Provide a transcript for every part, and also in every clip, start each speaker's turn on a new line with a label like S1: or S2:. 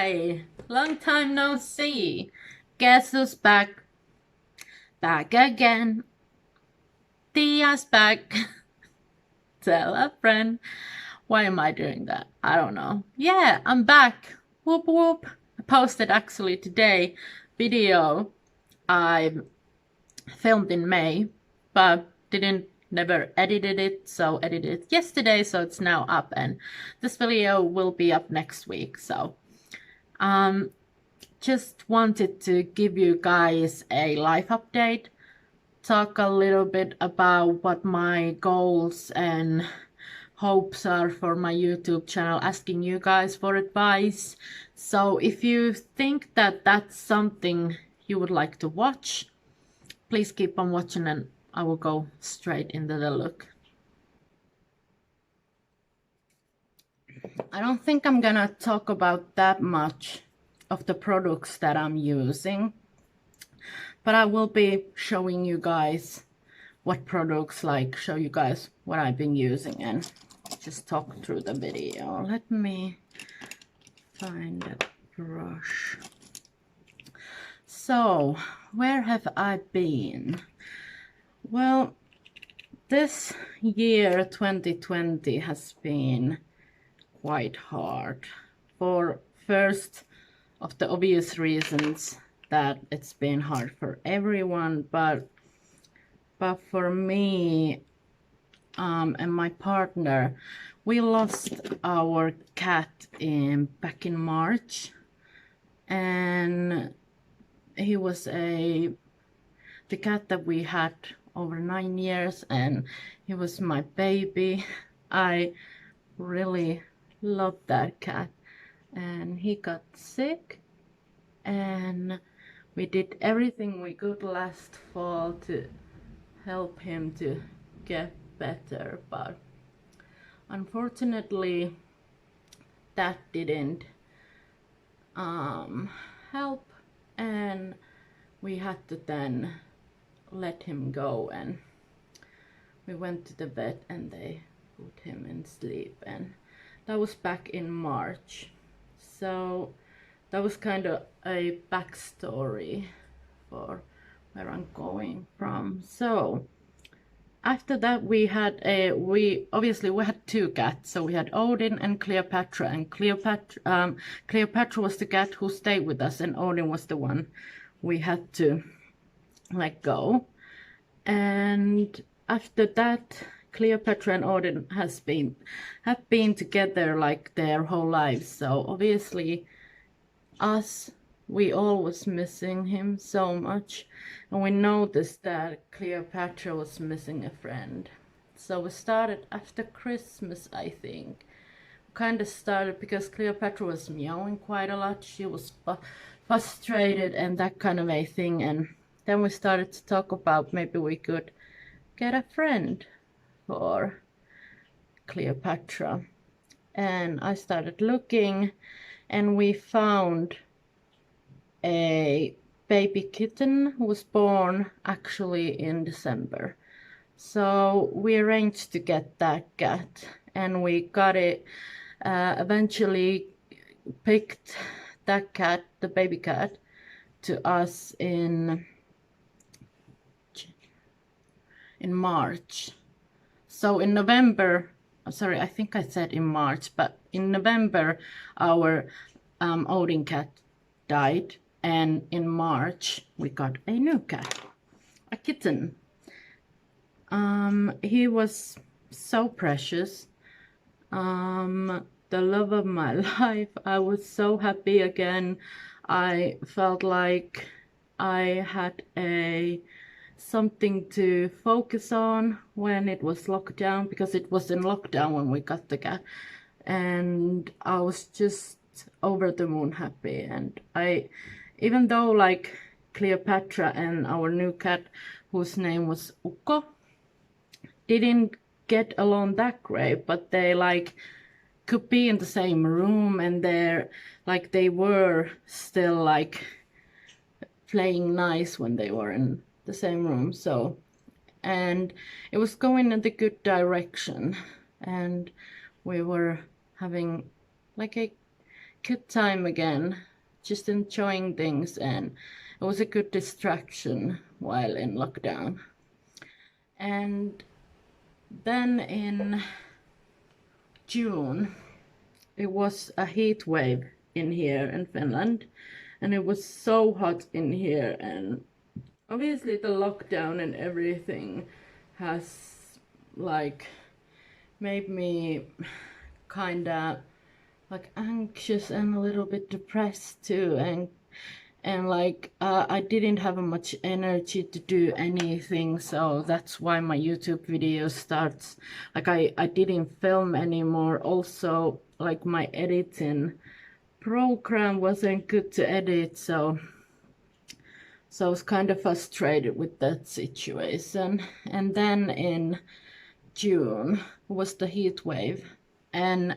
S1: Hi! Long time no see. Guess who's back? Back again. Tia's back. Tell a friend. Why am I doing that? I don't know. Yeah, I'm back. Whoop whoop. I posted actually today video I filmed in May, but never edited it, so edited it yesterday, so it's now up, and this video will be up next week. So just wanted to give you guys a life update, talk a little bit about what my goals and hopes are for my YouTube channel, asking you guys for advice. So if you think that that's something you would like to watch, please keep on watching and I will go straight into the look. I don't think I'm gonna talk about that much of the products that I'm using, but I will be showing you guys what products, like show you guys what I've been using and just talk through the video. Let me find a brush. So where have I been? Well, this year 2020 has been quite hard, for first of the obvious reasons that it's been hard for everyone, but for me and my partner, we lost our cat back in March, and he was the cat that we had over 9 years, and he was my baby. I really loved that cat, and he got sick, and we did everything we could last fall to help him to get better, but unfortunately that didn't help, and we had to then let him go, and we went to the vet and they put him in sleep, and that was back in March. So that was kind of a backstory for where I'm going from. So after that we had obviously we had two cats. So we had Odin and Cleopatra, and Cleopatra was the cat who stayed with us, and Odin was the one we had to let go. And after that, Cleopatra and Odin have been together like their whole lives. So obviously we all was missing him so much, and we noticed that Cleopatra was missing a friend. So we started after Christmas, I think. Kind of started because Cleopatra was meowing quite a lot. She was frustrated and that kind of a thing, and then we started to talk about maybe we could get a friend for Cleopatra. And I started looking, and we found a baby kitten who was born actually in December. So we arranged to get that cat, and we got it, eventually picked that cat, the baby cat, to us in March. So in November, sorry, I think I said in March, but in November our Odin cat died, and in March we got a new cat, a kitten. He was so precious, the love of my life. I was so happy again. I felt like I had something to focus on when it was locked down, because it was in lockdown when we got the cat, and I was just over the moon happy. And even though like Cleopatra and our new cat, whose name was Ukko, didn't get along that great, but they like could be in the same room, and they were still like playing nice when they were in the same room. So, and it was going in the good direction, and we were having like a good time again, just enjoying things, and it was a good distraction while in lockdown. And then in June, it was a heat wave in here in Finland, and it was so hot in here, and obviously the lockdown and everything has like made me kinda like anxious and a little bit depressed too, and like I didn't have much energy to do anything, so that's why my YouTube video starts like I didn't film anymore. Also, like my editing program wasn't good to edit, so I was kind of frustrated with that situation. And then in June was the heat wave, and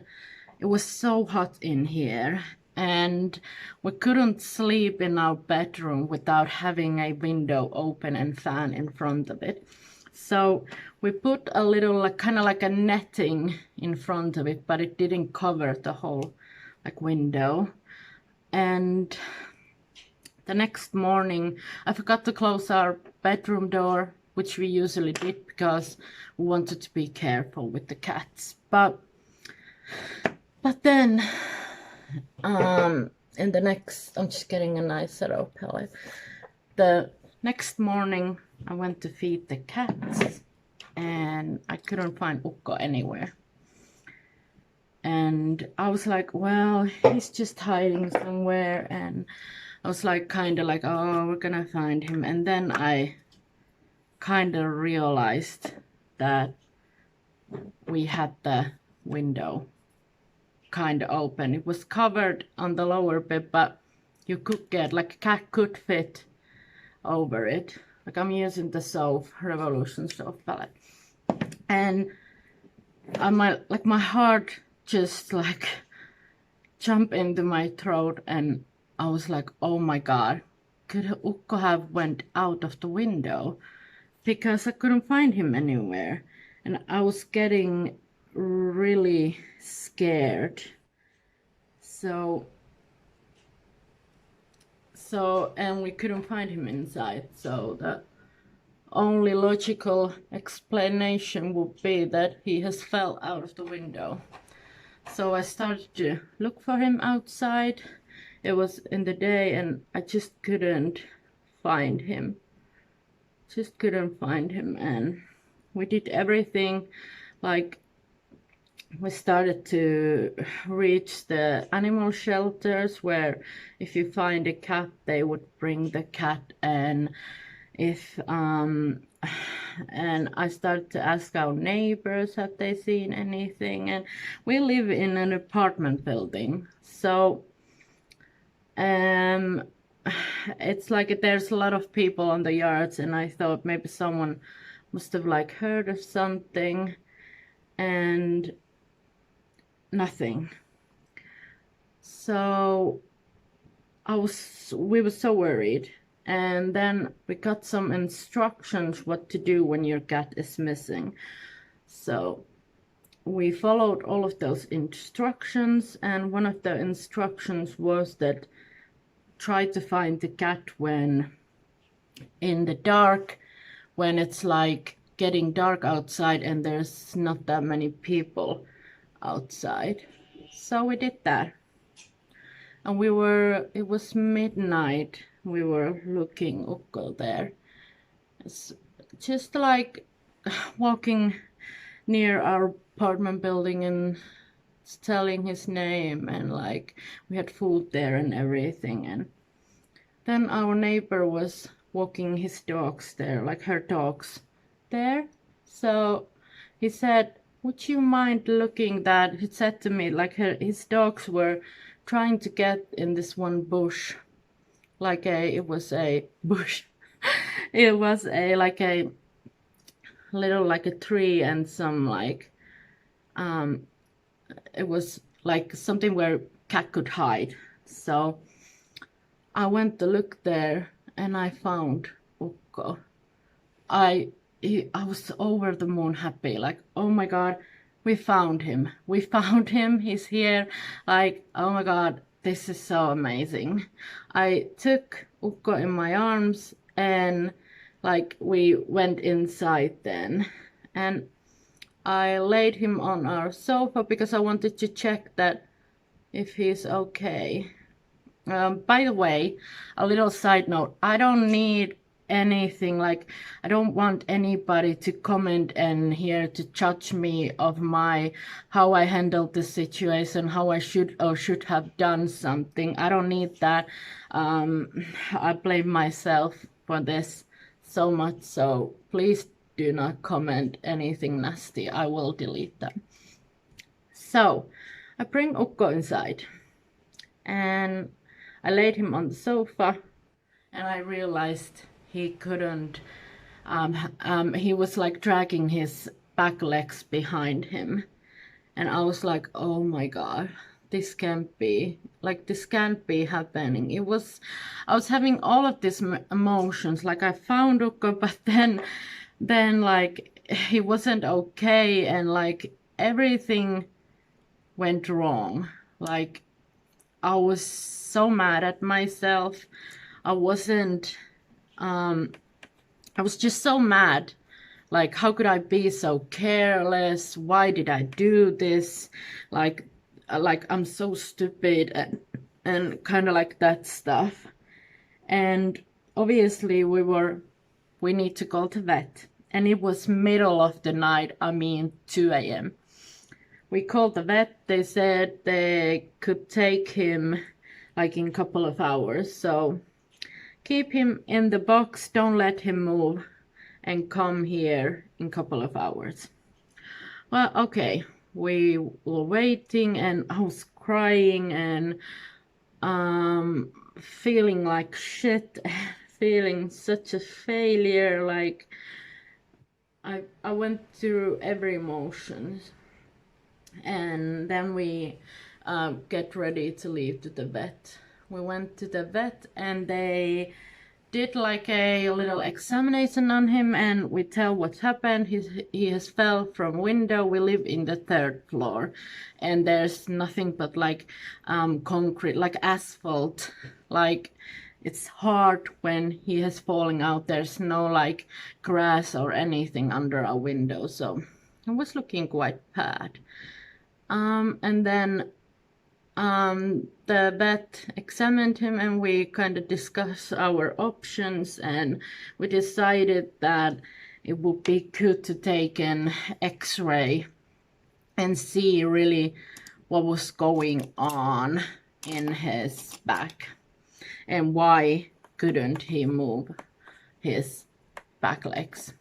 S1: it was so hot in here, and we couldn't sleep in our bedroom without having a window open and fan in front of it. So we put a little like kind of like a netting in front of it, but it didn't cover the whole like window. And the next morning I forgot to close our bedroom door, which we usually did because we wanted to be careful with the cats. But then in the next, I'm just getting a nice zero pellet. The next morning I went to feed the cats and I couldn't find Ukko anywhere. And I was like, well, he's just hiding somewhere. And I was like, kind of like, oh, we're gonna find him. And then I kind of realized that we had the window kind of open. It was covered on the lower bit, but you could get, like a cat could fit over it. Like I'm using the Soap Revolution soap palette. And my heart just like jumped into my throat, and I was like, oh my god, could Ukko have went out of the window? Because I couldn't find him anywhere. And I was getting really scared. So and we couldn't find him inside. So the only logical explanation would be that he has fell out of the window. So I started to look for him outside. It was in the day and I just couldn't find him. Just couldn't find him, and we did everything. Like we started to reach the animal shelters where if you find a cat they would bring the cat, and if and I started to ask our neighbors have they seen anything. And we live in an apartment building, so it's like there's a lot of people on the yards, and I thought maybe someone must have like heard of something, and nothing. So we were so worried. And then we got some instructions what to do when your cat is missing. So we followed all of those instructions, and one of the instructions was that try to find the cat when in the dark, when it's like getting dark outside and there's not that many people outside. So we did that, and it was midnight. We were looking Ukko there. It's just like walking near our apartment building and telling his name, and like we had food there and everything. And then our neighbor was walking his dogs there, like her dogs there. So he said, would you mind looking that, he said to me, like his dogs were trying to get in this one bush. Like it was a bush. It was like a little like a tree and some like it was like something where cat could hide. So I went to look there and I found Ukko. I was over the moon happy, like, oh my god, we found him, he's here. Like, oh my god, this is so amazing. I took Ukko in my arms and like we went inside then, and I laid him on our sofa because I wanted to check that if he's okay. By the way, a little side note, I don't need anything, like I don't want anybody to comment and here to judge me of my how I handled the situation, how I should or should have done something. I don't need that. I blame myself for this so much, so please do not comment anything nasty. I will delete them. So I bring Ukko inside and I laid him on the sofa, and I realized he couldn't, he was like dragging his back legs behind him. And I was like, oh my God, this can't be, like this can't be happening. I was having all of these emotions, like I found Ukko, but then like he wasn't okay, and like everything went wrong. Like I was so mad at myself. I was just so mad. Like, how could I be so careless? Why did I do this? Like I'm so stupid, and kind of like that stuff. And obviously we need to go to vet. And it was middle of the night, I mean 2 a.m. We called the vet. They said they could take him like in a couple of hours. So keep him in the box, don't let him move, and come here in a couple of hours. Well, okay, we were waiting, and I was crying and feeling like shit, feeling such a failure. Like I went through every emotion. And then we get ready to leave to the vet. We went to the vet, and they did like a little examination on him, and we tell what's happened. He has fell from window. We live in the 3rd floor, and there's nothing but like concrete, like asphalt. Like it's hard when he has falling out. There's no like grass or anything under our window, so it was looking quite bad. And then the vet examined him, and we kind of discussed our options, and we decided that it would be good to take an X-ray and see really what was going on in his back and why couldn't he move his back legs.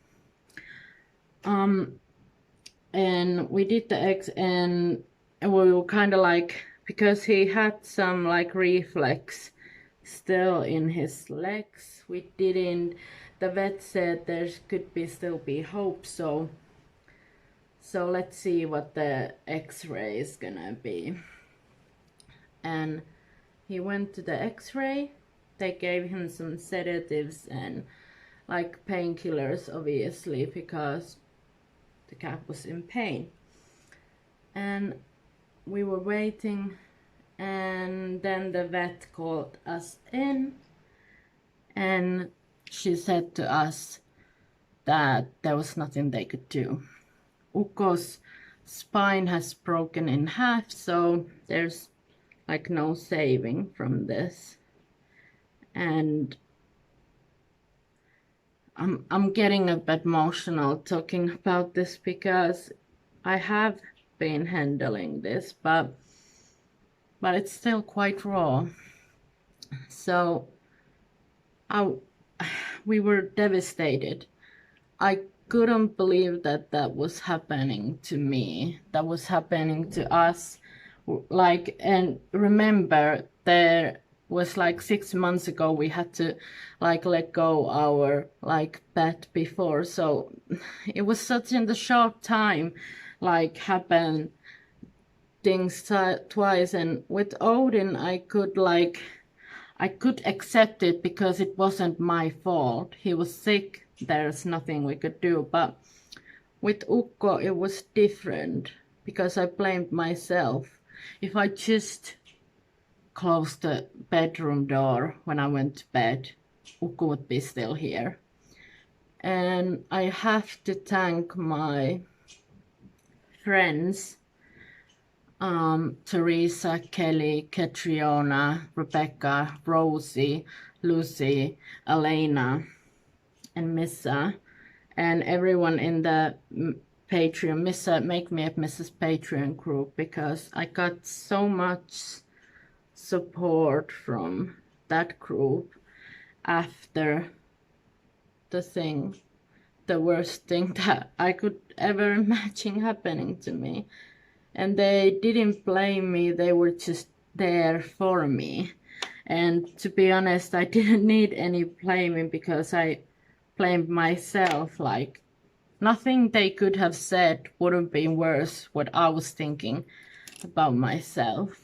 S1: And we did the X, and we were kind of like, because he had some like reflex still in his legs, we didn't, the vet said there could still be hope, so let's see what the X-ray is gonna be. And he went to the X-ray. They gave him some sedatives and like painkillers, obviously, because the cat was in pain. And we were waiting, and then the vet called us in, and she said to us that there was nothing they could do. Ukko's spine has broken in half, so there's like no saving from this. And I'm getting a bit emotional talking about this, because I have been handling this, but it's still quite raw. So we were devastated. I couldn't believe that that was happening to me, that was happening to us. Like, and remember, there was like 6 months ago we had to like let go our like pet before, so it was such in the short time like happen things twice. And with Odin I could accept it because it wasn't my fault. He was sick, there's nothing we could do. But with Ukko it was different, because I blamed myself. If I just close the bedroom door when I went to bed, Ukko would be still here. And I have to thank my friends, Teresa, Kelly, Catriona, Rebecca, Rosie, Lucy, Elena, and Missa, and everyone in the Patreon, Missa, Make Me a Mrs. Patreon group, because I got so much support from that group after the worst thing that I could ever imagine happening to me. And they didn't blame me, they were just there for me. And to be honest, I didn't need any blaming, because I blamed myself. Like, nothing they could have said would have been worse what I was thinking about myself.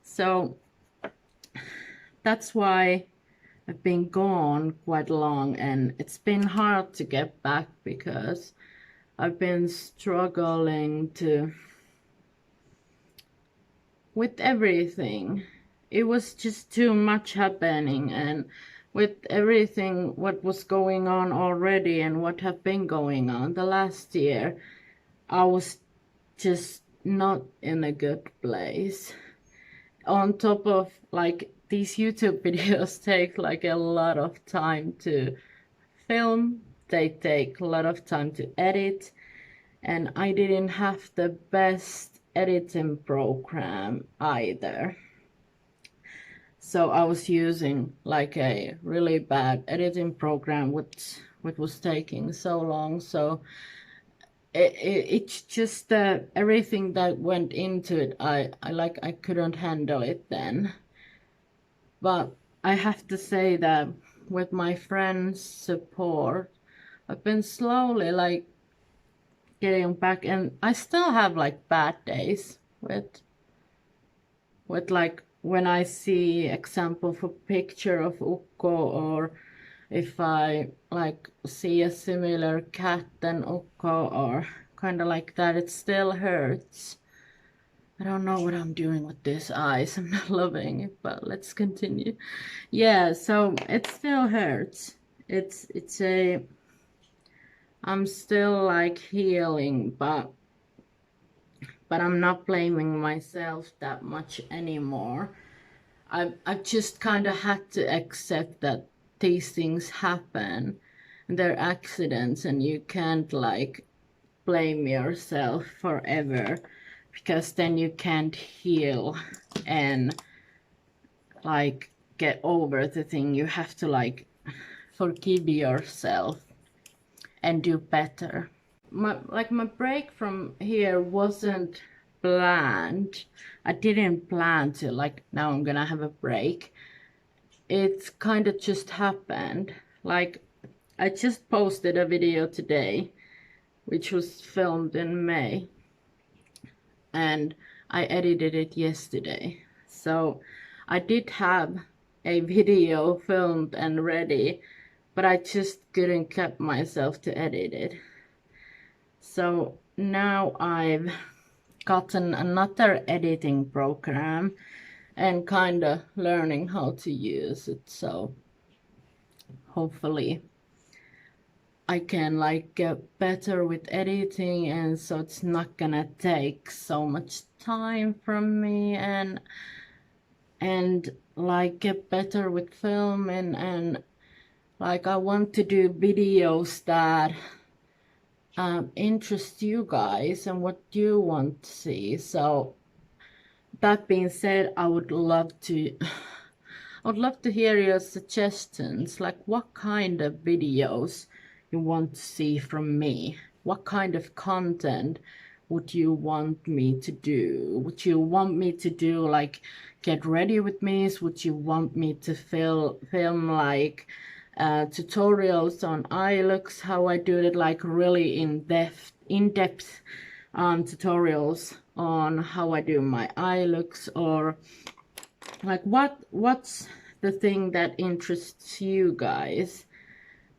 S1: So that's why I've been gone quite long, and it's been hard to get back, because I've been struggling with everything. It was just too much happening, and with everything what was going on already and what have been going on the last year, I was just not in a good place. On top of, like, these YouTube videos take like a lot of time to film, they take a lot of time to edit, and I didn't have the best editing program either. So I was using like a really bad editing program which was taking so long. So it's just everything that went into it, I couldn't handle it then. But I have to say that with my friends' support, I've been slowly like getting back, and I still have like bad days with like when I see example for picture of Ukko, or if I like see a similar cat than Ukko or kind of like that, it still hurts. I don't know what I'm doing with these eyes. I'm not loving it, but let's continue. Yeah, so it still hurts. It's a, I'm still like healing, but I'm not blaming myself that much anymore. I've just kind of had to accept that these things happen, and they're accidents, and you can't like blame yourself forever, because then you can't heal and like get over the thing. You have to like forgive yourself and do better. My break from here wasn't planned. I didn't plan to like, now I'm gonna have a break. It's kind of just happened. Like, I just posted a video today which was filmed in May, and I edited it yesterday. So I did have a video filmed and ready, but I just couldn't keep myself to edit it. So now I've gotten another editing program and kind of learning how to use it. So hopefully I can like get better with editing, and so it's not gonna take so much time from me, and like get better with film, and like I want to do videos that interest you guys and what you want to see. So that being said, I would love to hear your suggestions, like what kind of videos you want to see from me. What kind of content would you want me to do? Would you want me to do like get ready with me? Would you want me to film like tutorials on eye looks, how I do it, like really in-depth tutorials on how I do my eye looks? Or like what's the thing that interests you guys?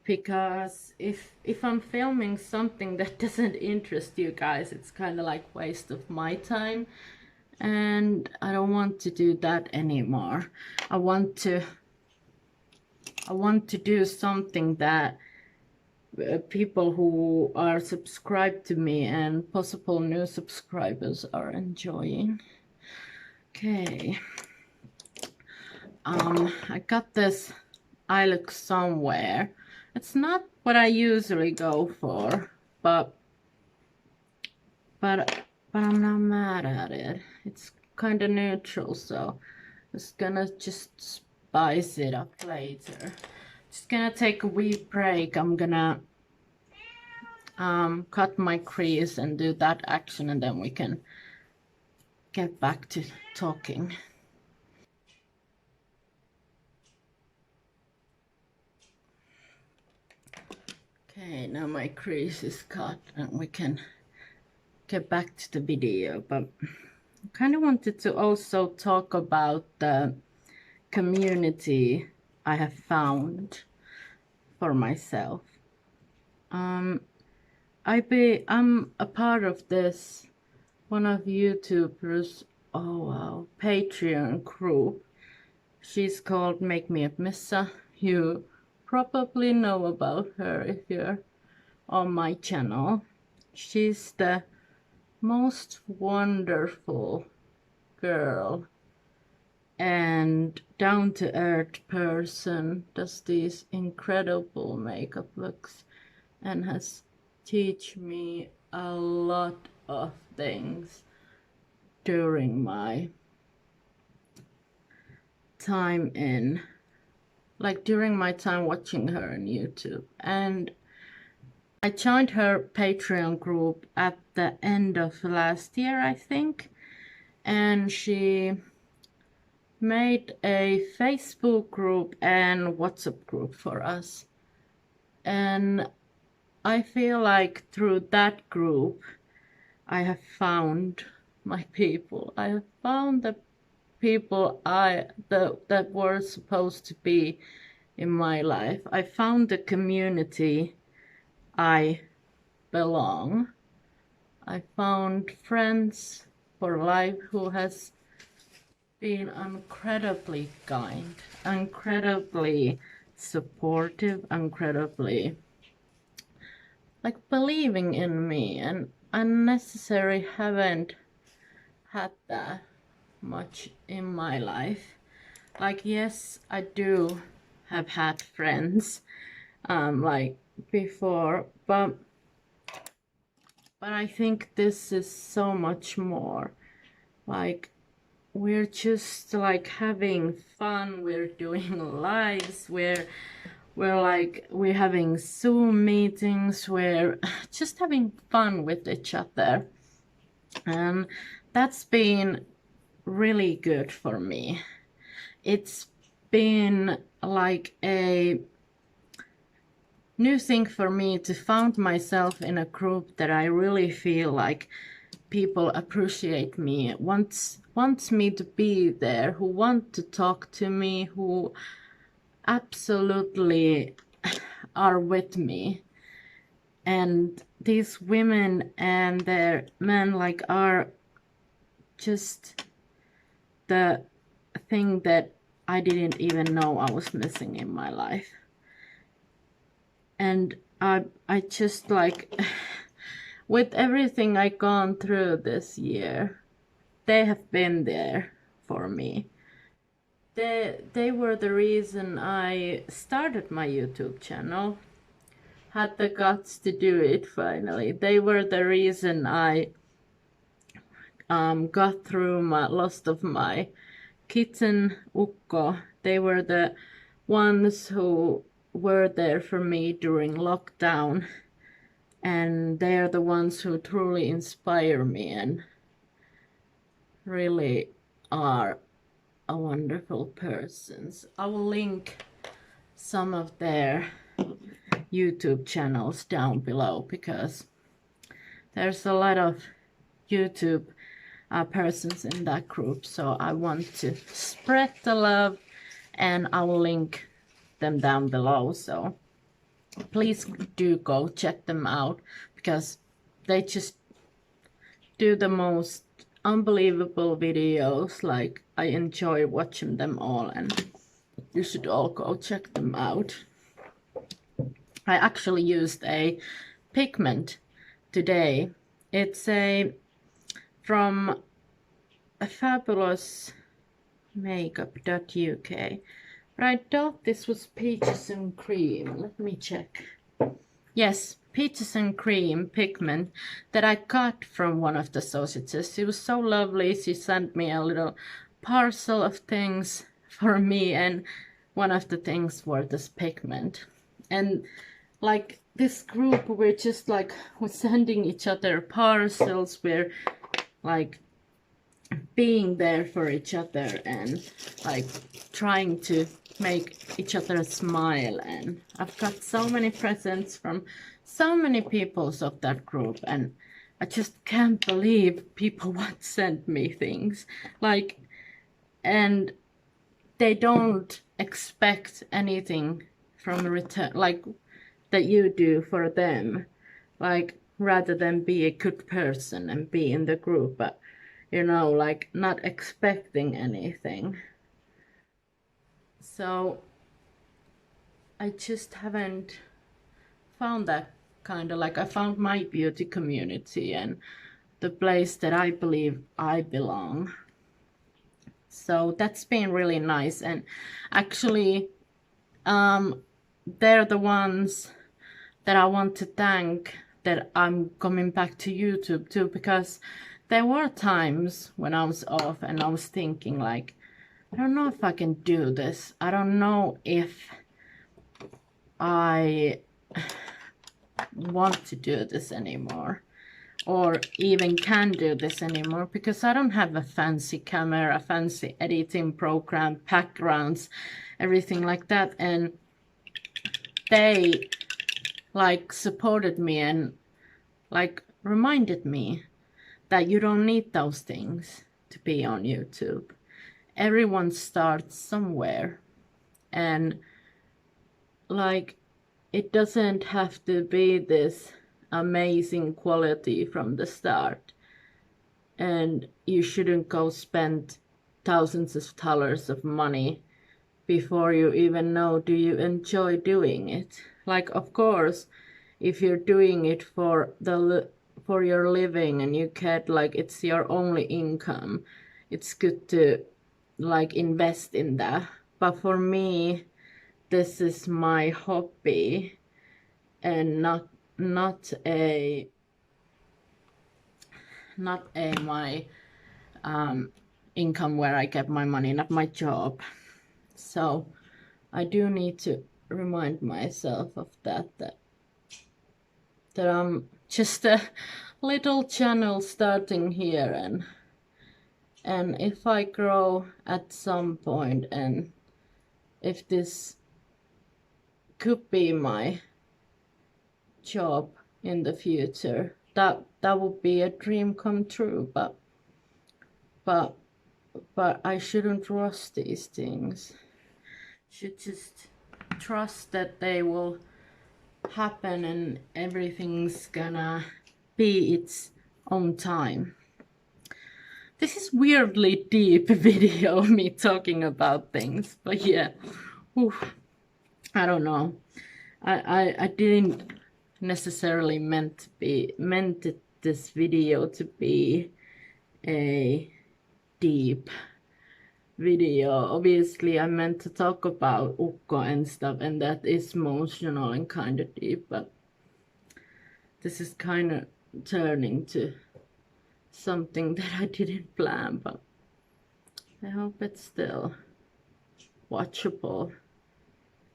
S1: Because if I'm filming something that doesn't interest you guys, it's kind of like waste of my time. and I don't want to do that anymore. I want to do something that people who are subscribed to me and possible new subscribers are enjoying. Okay. I got this I Look Somewhere. It's not what I usually go for, but I'm not mad at it. It's kind of neutral, so it's gonna just spice it up later. Just gonna take a wee break. I'm gonna cut my crease and do that action, and then we can get back to talking. Okay, now my crease is cut and we can get back to the video, but I kind of wanted to also talk about the community I have found for myself. I'm a part of this one of YouTubers, oh wow, Patreon group. She's called Make Me a Missa. You probably know about her if you're on my channel. She's the most wonderful girl and down-to-earth person, does these incredible makeup looks and has taught me a lot of things during my time during my time watching her on YouTube. And I joined her Patreon group at the end of last year, I think, and she made a Facebook group and WhatsApp group for us. And I feel like through that group, I have found my people. I have found the people that were supposed to be in my life. I found the community I belong. I found friends for life who has been incredibly kind, incredibly supportive, incredibly believing in me, and unnecessarily haven't had that much in my life. Yes, I do have had friends before, but I think this is so much more. We're just having fun, we're doing lives, we're having Zoom meetings, we're just having fun with each other, and that's been really good for me. It's been like a new thing for me to find myself in a group that I really feel like people appreciate me, wants me to be there, who want to talk to me, who absolutely are with me. And these women and their men are just the thing that I didn't even know I was missing in my life. And I just with everything I've gone through this year, they have been there for me. They were the reason I started my YouTube channel, had the guts to do it finally. They were the reason I got through my loss of my kitten Ukko. They were the ones who were there for me during lockdown, and they are the ones who truly inspire me and really are a wonderful persons. I will link some of their YouTube channels down below because there's a lot of YouTube persons in that group, so I want to spread the love, and I will link them down below, so please do go check them out because they just do the most unbelievable videos. Like, I enjoy watching them all, and you should all go check them out. I actually used a pigment today. It's from a fabulous makeup.uk, but I thought this was peaches and cream. Let me check. Yes, peaches and cream pigment that I got from one of the sausages. She was so lovely. She sent me a little parcel of things for me, and one of the things were this pigment. And like this group, we're just like, we're sending each other parcels. We're like being there for each other and like trying to make each other smile. And I've got so many presents from so many people of that group, and I just can't believe people want to send me things. Like, and they don't expect anything from return, like that you do for them, like rather than be a good person and be in the group, but you know, like not expecting anything. So I just haven't found that kind of, like, I found my beauty community and the place that I believe I belong. So that's been really nice. And actually, they're the ones that I want to thank that I'm coming back to YouTube too, because there were times when I was off and I was thinking like, I don't know if I can do this. I don't know if I want to do this anymore, or even can do this anymore, because I don't have a fancy camera, a fancy editing program, backgrounds, everything like that. And they like supported me and like reminded me that you don't need those things to be on YouTube. Everyone starts somewhere, and like it doesn't have to be this amazing quality from the start, and you shouldn't go spend thousands of dollars of money before you even know do you enjoy doing it. Like, of course, if you're doing it for your living and you get like it's your only income, it's good to like invest in that. But for me, this is my hobby and not a my income where I get my money, not my job. So I do need to remind myself of that I'm just a little channel starting here, and if I grow at some point, and if this could be my job in the future, that would be a dream come true. But I shouldn't rush these things. Should just trust that they will happen and everything's gonna be its own time. This is weirdly deep video, me talking about things, but yeah, I don't know. I didn't necessarily meant this video to be a deep video. Obviously, I meant to talk about Ukko and stuff, and that is emotional and kind of deep, but this is kind of turning to something that I didn't plan, but I hope it's still watchable.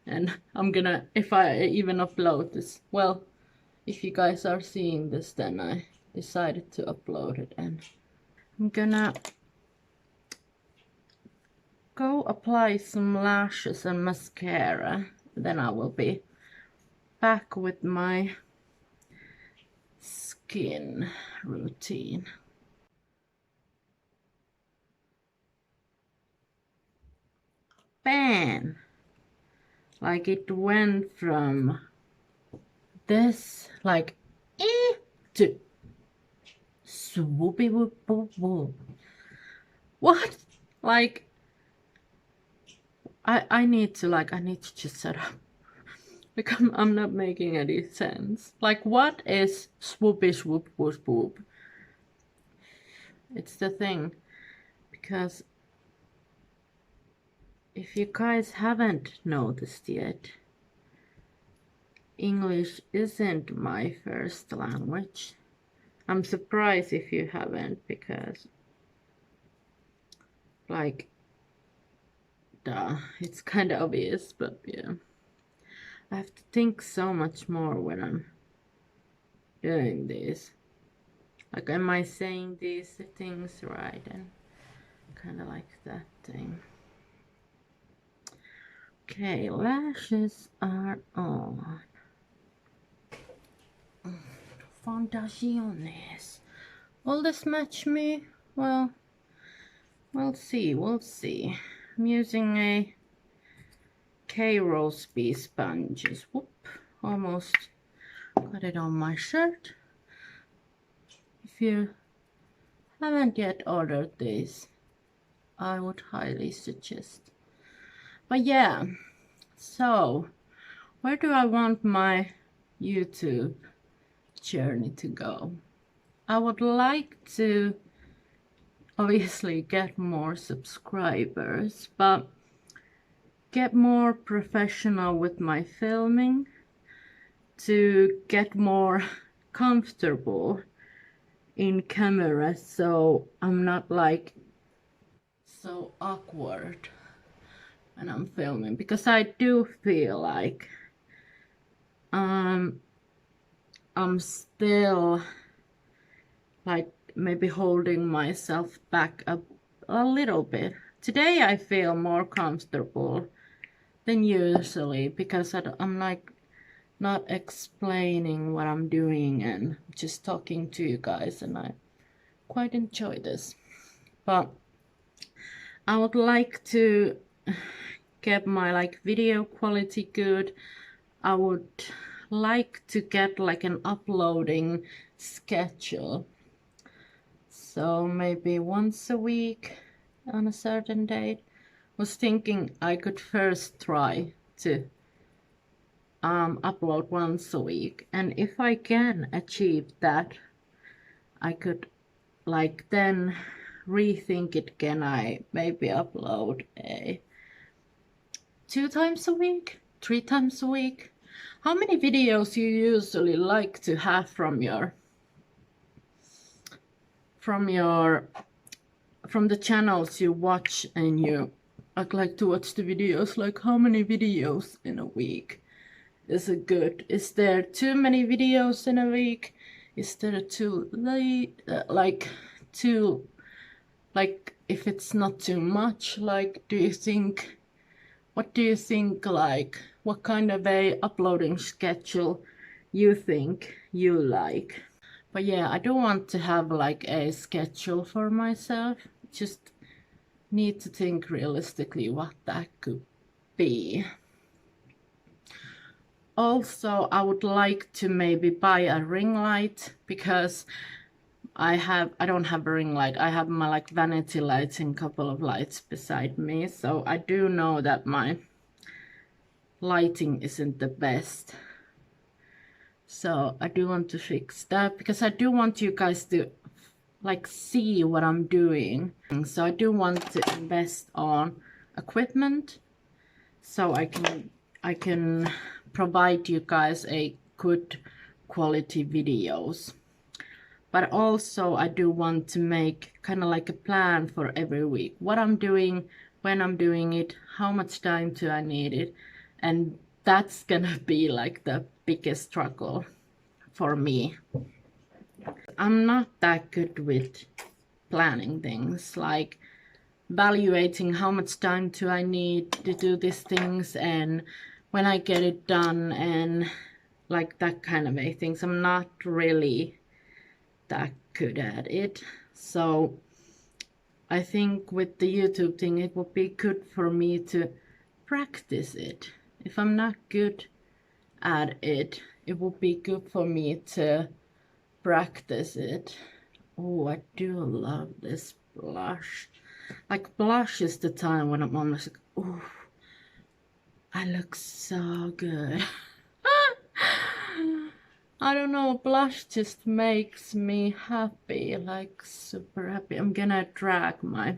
S1: And I'm gonna, if I even upload this, well, if you guys are seeing this, then I decided to upload it, and I'm gonna go apply some lashes and mascara. Then I will be back with my skin routine. Bam! Like it went from this like to swoopy whoop whoop whoop. What? Like, I need to just shut up. Because I'm not making any sense. Like, what is swoopy swoop whoop whoop? It's the thing. Because if you guys haven't noticed yet, English isn't my first language. I'm surprised if you haven't, because like, duh, it's kind of obvious, but yeah. I have to think so much more when I'm doing this. Like, am I saying these things right? And kind of like that thing. Okay, lashes are on. Foundaciones. Will this match me? Well, we'll see, we'll see. I'm using a K-Roseby sponges. Whoop, almost got it on my shirt. If you haven't yet ordered these, I would highly suggest. But yeah, so where do I want my YouTube journey to go? I would like to obviously get more subscribers, but get more professional with my filming, to get more comfortable in camera, so I'm not like so awkward when I'm filming, because I do feel like I'm still like maybe holding myself back a little bit. Today I feel more comfortable than usually, because I'm like not explaining what I'm doing and just talking to you guys, and I quite enjoy this. But I would like to get my like video quality good. I would like to get like an uploading schedule, so maybe once a week on a certain date. Was thinking I could first try to upload once a week, and if I can achieve that, I could like then rethink it. Can I maybe upload 2 times a week, 3 times a week? How many videos you usually like to have from the channels you watch, and you like to watch the videos? Like, how many videos in a week is it good? Is there too many videos in a week? Is there too late? Like if it's not too much, like, what do you think, like, what kind of a uploading schedule you think you like? But yeah, I don't want to have like a schedule for myself, just need to think realistically what that could be. Also, I would like to maybe buy a ring light, because I don't have a ring light. I have my like vanity lights and couple of lights beside me, so I do know that my lighting isn't the best. So I do want to fix that, because I do want you guys to like see what I'm doing. So I do want to invest on equipment, so I can provide you guys a good quality videos. But also I do want to make kind of like a plan for every week, what I'm doing, when I'm doing it, how much time do I need it. And that's gonna be like the biggest struggle for me. I'm not that good with planning things, like evaluating how much time do I need to do these things, and when I get it done, and like that kind of a things. I'm not really that good at it. So I think with the YouTube thing, it would be good for me to practice it. If I'm not good at it, it would be good for me to practice it. Oh, I do love this blush. Like, blush is the time when I'm almost like, oh, I look so good. I don't know, blush just makes me happy, like super happy. I'm gonna drag my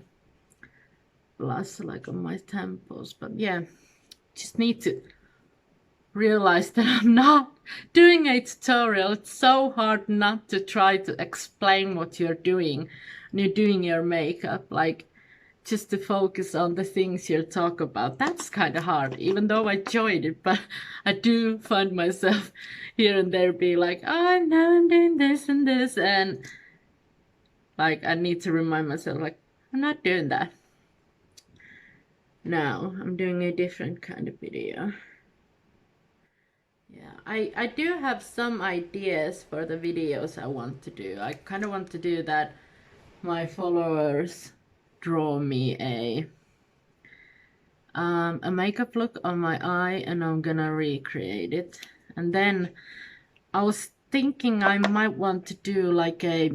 S1: blush like on my temples, but yeah, just need to realize that I'm not doing a tutorial. It's so hard not to try to explain what you're doing when you're doing your makeup, like just to focus on the things you talk about. That's kind of hard, even though I enjoyed it, but I do find myself here and there be like, oh, now I'm doing this and this, and like I need to remind myself, like, I'm not doing that. No, I'm doing a different kind of video. Yeah, I do have some ideas for the videos I want to do. I kind of want to do that my followers draw me a makeup look on my eye, and I'm gonna recreate it. And then I was thinking I might want to do like a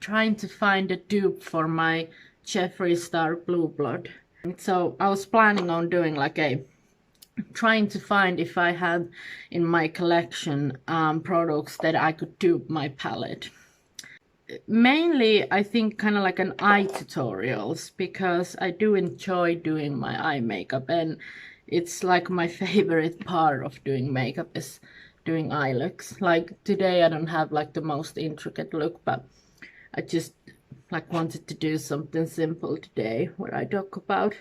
S1: trying to find a dupe for my Jeffree Star Blue Blood. So I was planning on doing like a trying to find if I had in my collection products that I could dupe my palette. Mainly, I think kind of like an eye tutorials, because I do enjoy doing my eye makeup, and it's like my favorite part of doing makeup is doing eye looks. Like today I don't have like the most intricate look, but I just like wanted to do something simple today where I talk about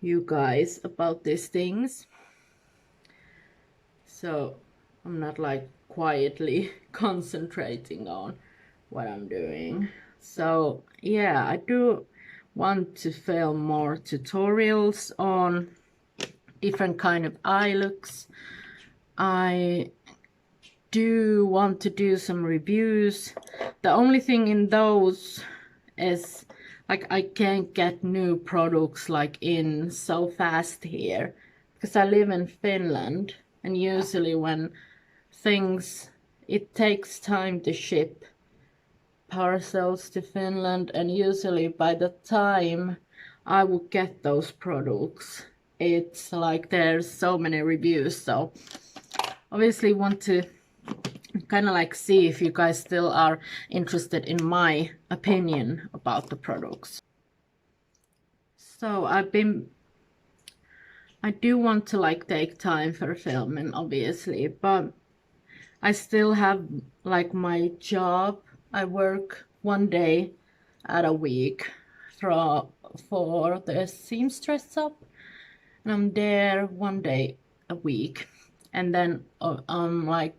S1: you guys about these things. So I'm not like quietly concentrating on what I'm doing. So yeah, I do want to film more tutorials on different kind of eye looks. I do want to do some reviews. The only thing in those is like I can't get new products like in so fast here, because I live in Finland, and usually when things, it takes time to ship parcels to Finland, and usually by the time I would get those products, it's like there's so many reviews. So obviously want to kind of like see if you guys still are interested in my opinion about the products. So I do want to like take time for filming, obviously, but I still have like my job. I work one day at a week for the seamstress shop, and I'm there one day a week, and then I'm like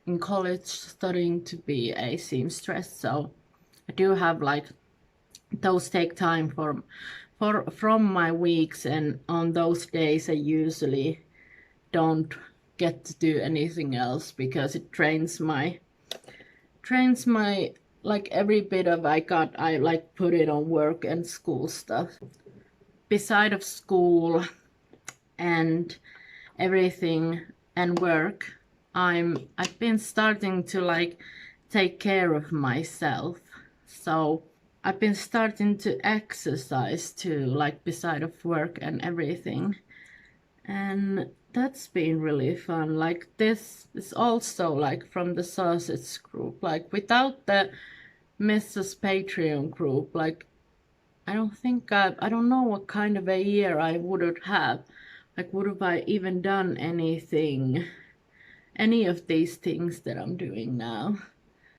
S1: in college studying to be a seamstress, so I do have like those take time from my weeks, and on those days I usually don't get to do anything else because it trains my like every bit of I got, I like put it on work and school stuff. Beside of school and everything and work, I've been starting to like take care of myself. So I've been starting to exercise too, like beside of work and everything. And that's been really fun. Like this is also like from the sausage group. Like without the Mrs. Patreon group, like I don't know what kind of a year I would have. Like would have I even done anything, any of these things that I'm doing now?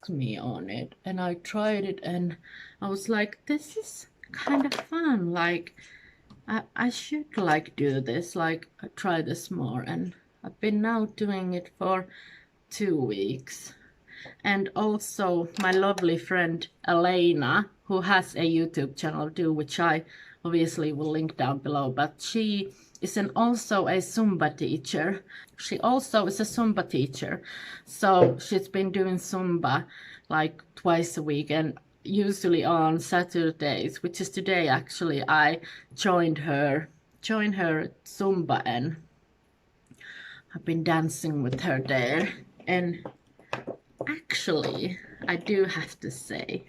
S1: Me on it, and I tried it, and I was like, this is kind of fun. Like I should like do this, like try this more, and I've been now doing it for 2 weeks. And also my lovely friend Elena, who has a YouTube channel too, which I obviously will link down below, but she is also a Zumba teacher. She also is a Zumba teacher, so she's been doing Zumba like twice a week, and usually on Saturdays, which is today actually, I joined her Zumba, and I've been dancing with her there. And actually, I do have to say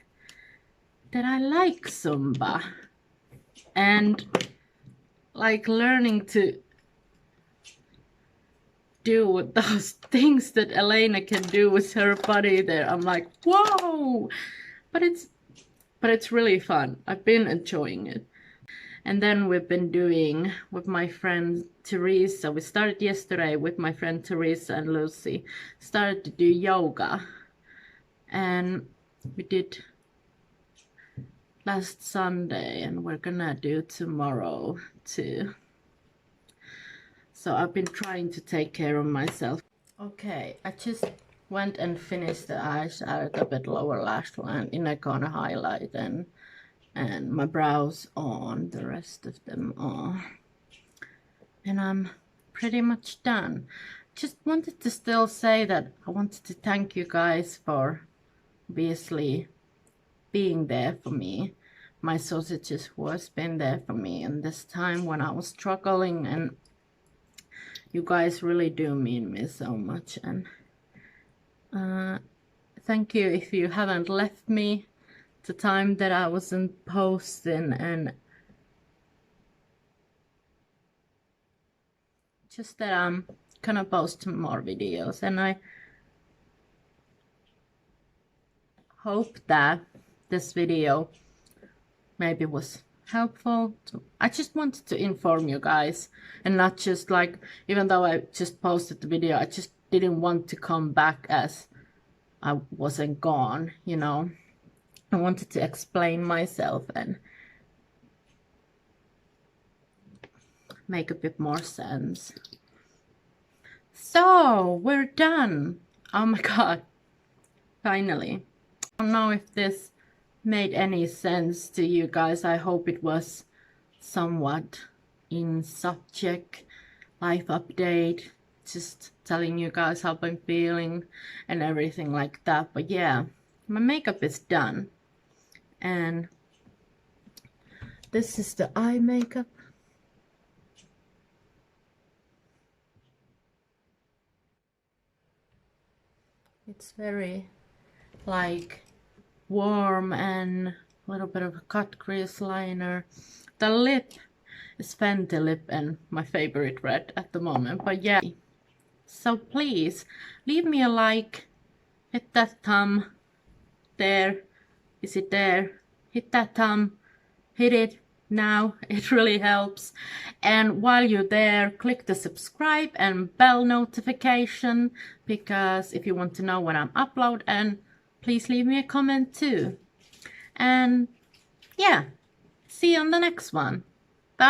S1: that I like Zumba, and like learning to do those things that Elena can do with her body there. I'm like, whoa! But it's really fun. I've been enjoying it. And then we've been doing with my friend Teresa. We started yesterday with my friend Teresa and Lucy. Started to do yoga. And we did last Sunday, and we're gonna do tomorrow too. So I've been trying to take care of myself. Okay, I just went and finished the eyeshadow, a bit lower lash line, inner corner highlight, and my brows on, the rest of them on. And I'm pretty much done. Just wanted to still say that I wanted to thank you guys for obviously being there for me. My sausages who has been there for me in this time when I was struggling, and you guys really do mean me so much. And thank you if you haven't left me the time that I wasn't posting, and just that I'm gonna post more videos. And I hope that this video maybe was helpful. I just wanted to inform you guys, and not just like, even though I just posted the video, I just didn't want to come back as I wasn't gone, you know. I wanted to explain myself and make a bit more sense. So we're done. Oh my god, finally. I don't know if this made any sense to you guys. I hope it was somewhat in subject, life update, just telling you guys how I'm feeling and everything like that. But yeah, my makeup is done, and this is the eye makeup. It's very like warm and a little bit of a cut crease liner. The lip is Fenty lip and my favorite red at the moment. But yeah, so please leave me a like, hit that thumb there. Is it there? Hit that thumb, hit it now, it really helps. And while you're there, click the subscribe and bell notification, because if you want to know when I'm upload, and please leave me a comment too. And yeah, see you on the next one. Bye.